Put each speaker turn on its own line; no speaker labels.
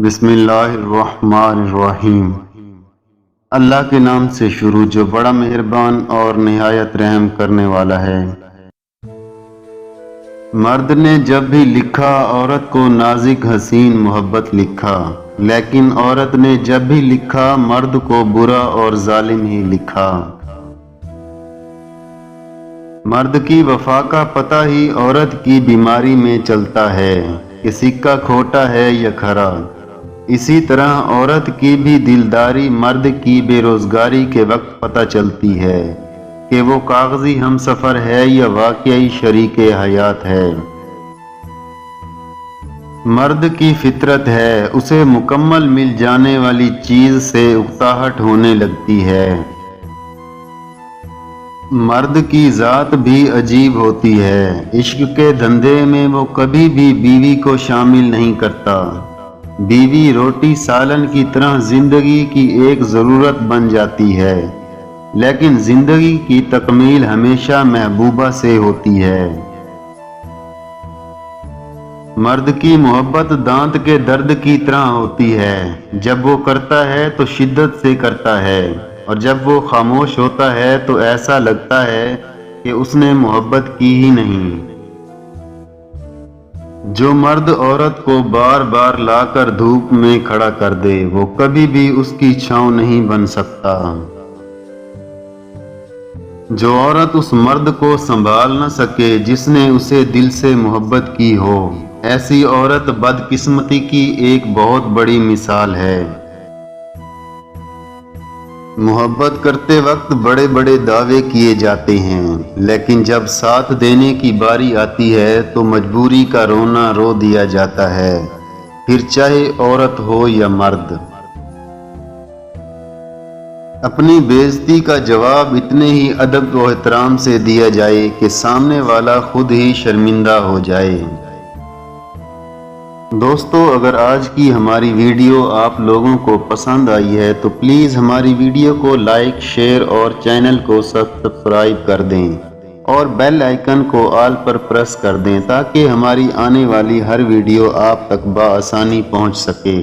بسم اللہ الرحمن الرحیم۔ اللہ کے نام سے شروع جو بڑا مہربان اور نہایت رحم کرنے والا ہے۔ مرد نے جب بھی لکھا عورت کو نازک حسین محبت لکھا، لیکن عورت نے جب بھی لکھا مرد کو برا اور ظالم ہی لکھا۔ مرد کی وفا کا پتہ ہی عورت کی بیماری میں چلتا ہے کہ سکہ کھوٹا ہے یا کھرا۔ اسی طرح عورت کی بھی دلداری مرد کی بے روزگاری کے وقت پتہ چلتی ہے کہ وہ کاغذی ہم سفر ہے یا واقعی شریک حیات ہے۔ مرد کی فطرت ہے، اسے مکمل مل جانے والی چیز سے اکتاہٹ ہونے لگتی ہے۔ مرد کی ذات بھی عجیب ہوتی ہے، عشق کے دھندے میں وہ کبھی بھی بیوی کو شامل نہیں کرتا۔ بیوی روٹی سالن کی طرح زندگی کی ایک ضرورت بن جاتی ہے، لیکن زندگی کی تکمیل ہمیشہ محبوبہ سے ہوتی ہے۔ مرد کی محبت دانت کے درد کی طرح ہوتی ہے، جب وہ کرتا ہے تو شدت سے کرتا ہے، اور جب وہ خاموش ہوتا ہے تو ایسا لگتا ہے کہ اس نے محبت کی ہی نہیں۔ جو مرد عورت کو بار بار لا کر دھوپ میں کھڑا کر دے وہ کبھی بھی اس کی چھاؤں نہیں بن سکتا۔ جو عورت اس مرد کو سنبھال نہ سکے جس نے اسے دل سے محبت کی ہو، ایسی عورت بدقسمتی کی ایک بہت بڑی مثال ہے۔ محبت کرتے وقت بڑے بڑے دعوے کیے جاتے ہیں، لیکن جب ساتھ دینے کی باری آتی ہے تو مجبوری کا رونا رو دیا جاتا ہے، پھر چاہے عورت ہو یا مرد۔ اپنی بے عزتی کا جواب اتنے ہی ادب و احترام سے دیا جائے کہ سامنے والا خود ہی شرمندہ ہو جائے۔ دوستو، اگر آج کی ہماری ویڈیو آپ لوگوں کو پسند آئی ہے تو پلیز ہماری ویڈیو کو لائک، شیئر اور چینل کو سبسکرائب کر دیں اور بیل آئیکن کو آل پر پریس کر دیں تاکہ ہماری آنے والی ہر ویڈیو آپ تک بآسانی پہنچ سکے۔